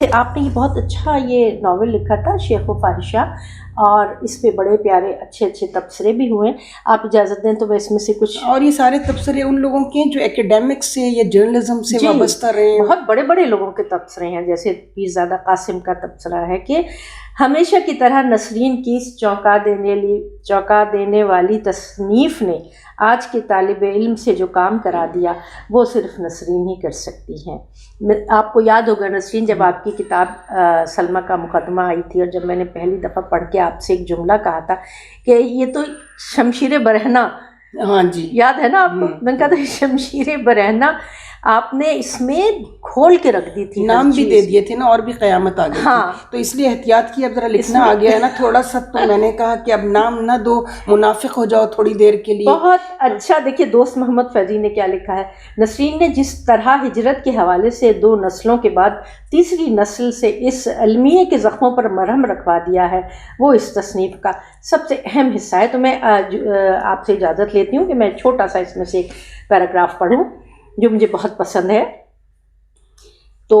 کہ آپ نے یہ بہت اچھا یہ ناول لکھا تھا شیخ و فاحشہ، اور اس پہ بڑے پیارے اچھے اچھے تبصرے بھی ہوئے. آپ اجازت دیں تو میں اس میں سے کچھ. اور یہ سارے تبصرے ان لوگوں کے جو ایکیڈیمکس سے یا جرنلزم سے جی وابستہ رہے ہیں. بہت بڑے بڑے لوگوں کے تبصرے ہیں، جیسے پیرزادہ قاسم کا تبصرہ ہے کہ ہمیشہ کی طرح نسرین کی اس چونکا دینے والی تصنیف نے آج کے طالب علم سے جو کام کرا دیا وہ صرف نسرین ہی کر سکتی ہیں. آپ کو یاد ہوگا نسرین، جب آپ کی کتاب سلمیٰ کا مقدمہ آئی تھی، اور جب میں نے پہلی دفعہ پڑھ کے آپ سے ایک جملہ کہا تھا کہ یہ تو شمشیر برہنہ، ہاں جی یاد ہے نا آپ کو؟ میں نے کہا تھا شمشیر برہنہ آپ نے اس میں کھول کے رکھ دی تھی، نام بھی دے دیے تھے نا، اور بھی قیامت آ گئی ہاں، تھی، تو اس لیے احتیاط کی. اب ذرا لکھنا آ گیا ہے نا تھوڑا سا، تو میں نے کہا کہ اب نام نہ دو، منافق ہو جاؤ تھوڑی دیر کے لیے. بہت اچھا. دیکھیے دوست محمد فیضی نے کیا لکھا ہے، نسرین نے جس طرح ہجرت کے حوالے سے 2 نسلوں کے بعد تیسری نسل سے اس المیے کے زخموں پر مرہم رکھوا دیا ہے، وہ اس تصنیف کا سب سے اہم حصہ ہے. تو میں آپ سے اجازت لیتی ہوں کہ میں چھوٹا سا اس میں سے ایک پیراگراف پڑھوں جو مجھے بہت پسند ہے. تو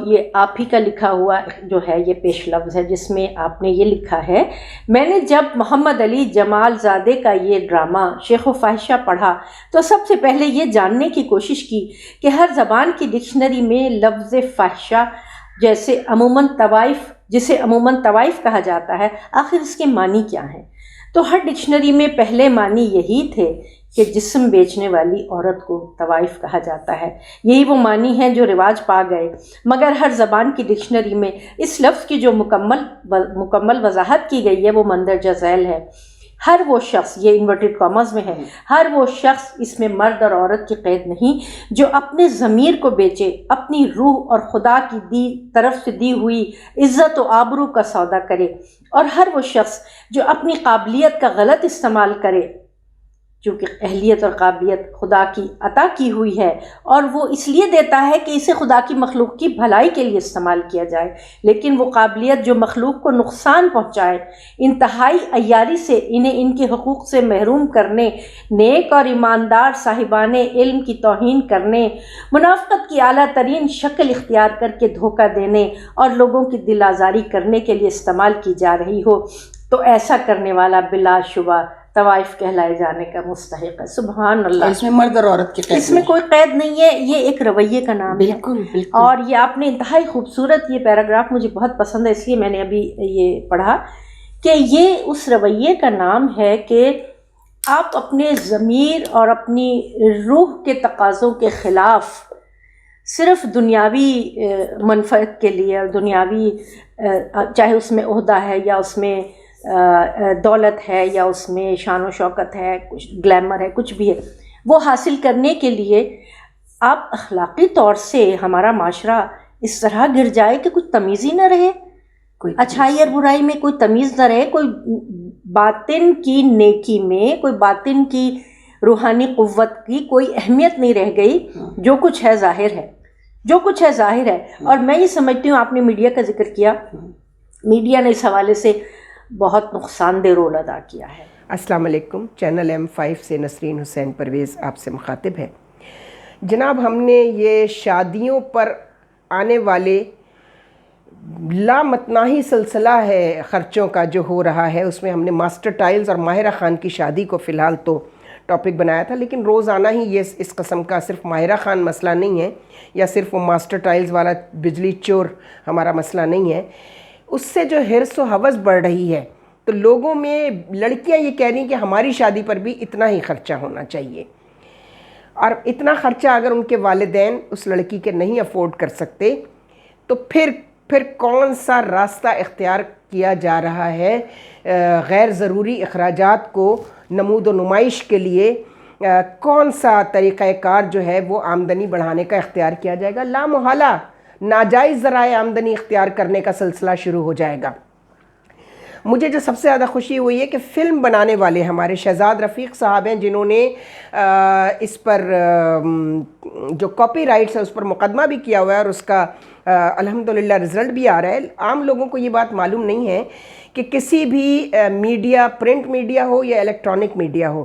یہ آپ ہی کا لکھا ہوا جو ہے یہ پیش لفظ ہے، جس میں آپ نے یہ لکھا ہے: میں نے جب محمد علی جمال زادے کا یہ ڈرامہ شیخ و فاحشہ پڑھا تو سب سے پہلے یہ جاننے کی کوشش کی کہ ہر زبان کی ڈکشنری میں لفظ فاحشہ جسے عموماً طوائف کہا جاتا ہے، آخر اس کے معنی کیا ہیں. تو ہر ڈکشنری میں پہلے معنی یہی تھے کہ جسم بیچنے والی عورت کو طوائف کہا جاتا ہے. یہی وہ معنی ہیں جو رواج پا گئے، مگر ہر زبان کی ڈکشنری میں اس لفظ کی جو مکمل وضاحت کی گئی ہے وہ مندرجہ ذیل ہے. ہر وہ شخص، یہ انورٹڈ کاماز میں ہے، ہر وہ شخص، اس میں مرد اور عورت کی قید نہیں، جو اپنے ضمیر کو بیچے، اپنی روح اور خدا کی طرف سے دی ہوئی عزت و آبرو کا سودا کرے، اور ہر وہ شخص جو اپنی قابلیت کا غلط استعمال کرے، چونکہ اہلیت اور قابلیت خدا کی عطا کی ہوئی ہے اور وہ اس لیے دیتا ہے کہ اسے خدا کی مخلوق کی بھلائی کے لیے استعمال کیا جائے، لیکن وہ قابلیت جو مخلوق کو نقصان پہنچائے، انتہائی عیاری سے انہیں ان کے حقوق سے محروم کرنے، نیک اور ایماندار صاحبان علم کی توہین کرنے، منافقت کی اعلیٰ ترین شکل اختیار کر کے دھوکہ دینے اور لوگوں کی دل آزاری کرنے کے لیے استعمال کی جا رہی ہو، تو ایسا کرنے والا بلا شبہ طوائف کہلائے جانے کا مستحق ہے. سبحان اللہ. اس میں مرد اور عورت کی قید، اس میں کوئی قید نہیں ہے، یہ ایک رویے کا نام ہے. بالکل بالکل. اور یہ آپ نے انتہائی خوبصورت، یہ پیراگراف مجھے بہت پسند ہے، اس لیے میں نے ابھی یہ پڑھا کہ یہ اس رویے کا نام ہے کہ آپ اپنے ضمیر اور اپنی روح کے تقاضوں کے خلاف صرف دنیاوی منفعت کے لیے، اور دنیاوی چاہے اس میں عہدہ ہے یا اس میں دولت ہے یا اس میں شان و شوکت ہے، کچھ گلیمر ہے، کچھ بھی ہے، وہ حاصل کرنے کے لیے آپ اخلاقی طور سے ہمارا معاشرہ اس طرح گر جائے کہ کچھ تمیز ہی نہ رہے، اچھائی اور برائی میں کوئی تمیز نہ رہے، کوئی باطن کی نیکی میں، کوئی باطن کی روحانی قوت کی کوئی اہمیت نہیں رہ گئی. جو کچھ ہے ظاہر ہے، جو کچھ ہے ظاہر ہے. اور میں یہ سمجھتی ہوں، آپ نے میڈیا کا ذکر کیا، میڈیا نے اس حوالے سے بہت نقصان دہ رول ادا کیا ہے. السلام علیکم. چینل M5 سے نسرین حسین پرویز آپ سے مخاطب ہے. جناب، ہم نے یہ شادیوں پر آنے والے لامتناہی سلسلہ ہے خرچوں کا جو ہو رہا ہے، اس میں ہم نے ماسٹر ٹائلز اور ماہرہ خان کی شادی کو فی الحال تو ٹاپک بنایا تھا، لیکن روزانہ ہی یہ اس قسم کا صرف ماہرہ خان مسئلہ نہیں ہے، یا صرف وہ ماسٹر ٹائلز والا بجلی چور ہمارا مسئلہ نہیں ہے. اس سے جو حرص و حوث بڑھ رہی ہے، تو لوگوں میں لڑکیاں یہ کہہ رہی ہیں کہ ہماری شادی پر بھی اتنا ہی خرچہ ہونا چاہیے، اور اتنا خرچہ اگر ان کے والدین اس لڑکی کے نہیں افورڈ کر سکتے تو پھر کون سا راستہ اختیار کیا جا رہا ہے غیر ضروری اخراجات کو نمود و نمائش کے لیے؟ کون سا طریقہ کار جو ہے وہ آمدنی بڑھانے کا اختیار کیا جائے گا؟ لامحالہ ناجائز ذرائع آمدنی اختیار کرنے کا سلسلہ شروع ہو جائے گا. مجھے جو سب سے زیادہ خوشی ہوئی ہے کہ فلم بنانے والے ہمارے شہزاد رفیق صاحب ہیں، جنہوں نے اس پر جو کاپی رائٹس ہے اس پر مقدمہ بھی کیا ہوا ہے، اور اس کا الحمدللہ رزلٹ بھی آ رہا ہے. عام لوگوں کو یہ بات معلوم نہیں ہے کہ کسی بھی میڈیا، پرنٹ میڈیا ہو یا الیکٹرانک میڈیا ہو،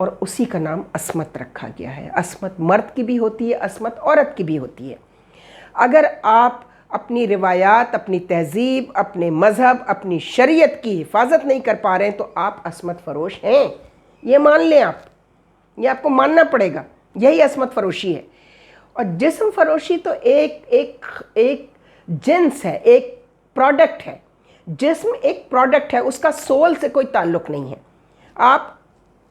اور اسی کا نام عصمت رکھا گیا ہے. عصمت مرد کی بھی ہوتی ہے, عصمت عورت کی بھی ہوتی ہے. اگر آپ اپنی روایات, اپنی تہذیب, اپنے مذہب, اپنی شریعت کی حفاظت نہیں کر پا رہے ہیں تو آپ عصمت فروش ہیں. یہ مان لیں آپ, یہ آپ کو ماننا پڑے گا. یہی عصمت فروشی ہے. اور جسم فروشی تو ایک جنس ہے, ایک پروڈکٹ ہے. جسم ایک پروڈکٹ ہے, اس کا سول سے کوئی تعلق نہیں ہے. آپ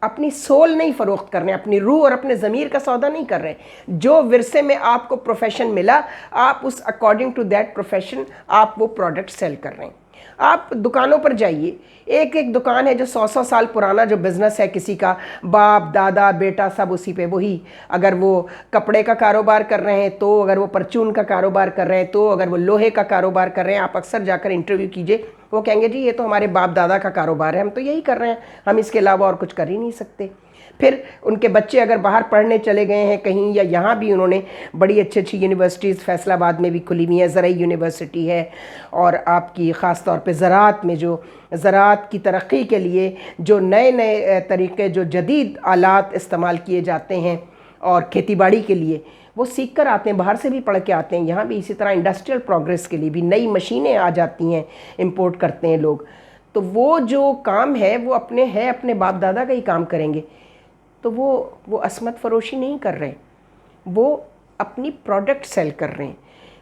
اپنی سول نہیں فروخت کر رہے ہیں, اپنی روح اور اپنے ضمیر کا سودا نہیں کر رہے ہیں. جو ورثے میں آپ کو پروفیشن ملا, آپ اس اکارڈنگ ٹو دیٹ پروفیشن آپ وہ پروڈکٹ سیل کر رہے ہیں. آپ دکانوں پر جائیے, ایک دکان ہے جو 100 سال پرانا جو بزنس ہے کسی کا, باپ دادا بیٹا سب اسی پہ وہی. اگر وہ کپڑے کا کاروبار کر رہے ہیں تو, اگر وہ پرچون کا کاروبار کر رہے ہیں تو, اگر وہ لوہے کا کاروبار کر رہے ہیں, آپ اکثر جا کر انٹرویو کیجئے, وہ کہیں گے جی یہ تو ہمارے باپ دادا کا کاروبار ہے, ہم تو یہی کر رہے ہیں, ہم اس کے علاوہ اور کچھ کر ہی نہیں سکتے. پھر ان کے بچے اگر باہر پڑھنے چلے گئے ہیں کہیں, یا یہاں بھی انہوں نے بڑی اچھی یونیورسٹیز فیصل آباد میں بھی کھلی ہوئی ہیں, زرعی یونیورسٹی ہے, اور آپ کی خاص طور پہ زراعت میں جو زراعت کی ترقی کے لیے جو نئے طریقے, جو جدید آلات استعمال کیے جاتے ہیں اور کھیتی باڑی کے لیے, وہ سیکھ کر آتے ہیں, باہر سے بھی پڑھ کے آتے ہیں. یہاں بھی اسی طرح انڈسٹریل پروگریس کے لیے بھی نئی مشینیں آ جاتی ہیں, امپورٹ کرتے ہیں لوگ. تو وہ جو کام ہے وہ اپنے باپ دادا کا ہی کام کریں گے. تو وہ عصمت فروشی نہیں کر رہے, وہ اپنی پروڈکٹ سیل کر رہے ہیں.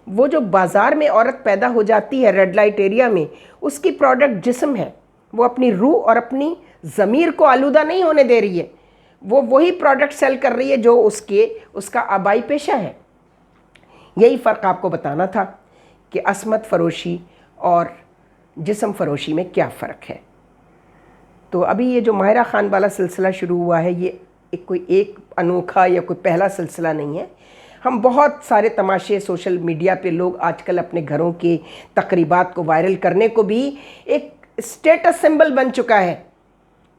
وہ جو بازار میں عورت پیدا ہو جاتی ہے ریڈ لائٹ ایریا میں, اس کی پروڈکٹ جسم ہے. وہ اپنی روح اور اپنی ضمیر کو آلودہ نہیں ہونے دے رہی ہے. وہ وہی پروڈکٹ سیل کر رہی ہے جو اس کا آبائی پیشہ ہے. یہی فرق آپ کو بتانا تھا کہ عصمت فروشی اور جسم فروشی میں کیا فرق ہے. تو ابھی یہ جو ماہرہ خان والا سلسلہ شروع ہوا ہے, یہ کوئی ایک انوکھا یا کوئی پہلا سلسلہ نہیں ہے. ہم بہت سارے تماشے سوشل میڈیا پہ, لوگ آج کل اپنے گھروں کے تقریبات کو وائرل کرنے کو بھی ایک اسٹیٹس سمبل بن چکا ہے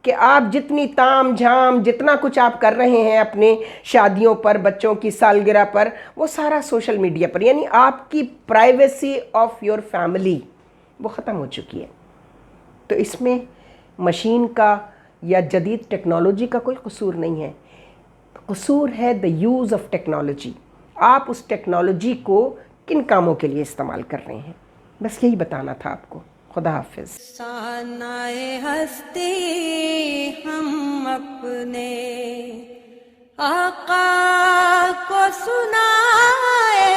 کہ آپ جتنی تام جھام جتنا کچھ آپ کر رہے ہیں اپنے شادیوں پر, بچوں کی سالگرہ پر, وہ سارا سوشل میڈیا پر. یعنی آپ کی پرائیویسی آف یور فیملی وہ ختم ہو چکی ہے. تو اس میں مشین کا یا جدید ٹیکنالوجی کا کوئی قصور نہیں ہے. قصور ہے دا یوز آف ٹیکنالوجی. آپ اس ٹیکنالوجی کو کن کاموں کے لیے استعمال کر رہے ہیں, بس یہی بتانا تھا آپ کو. خدا حافظ. افسانۂ ہستی ہم اپنے آقا کو سنائے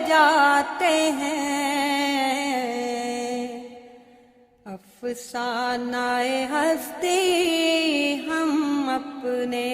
جاتے ہیں. افسانۂ ہستی ہم اپنے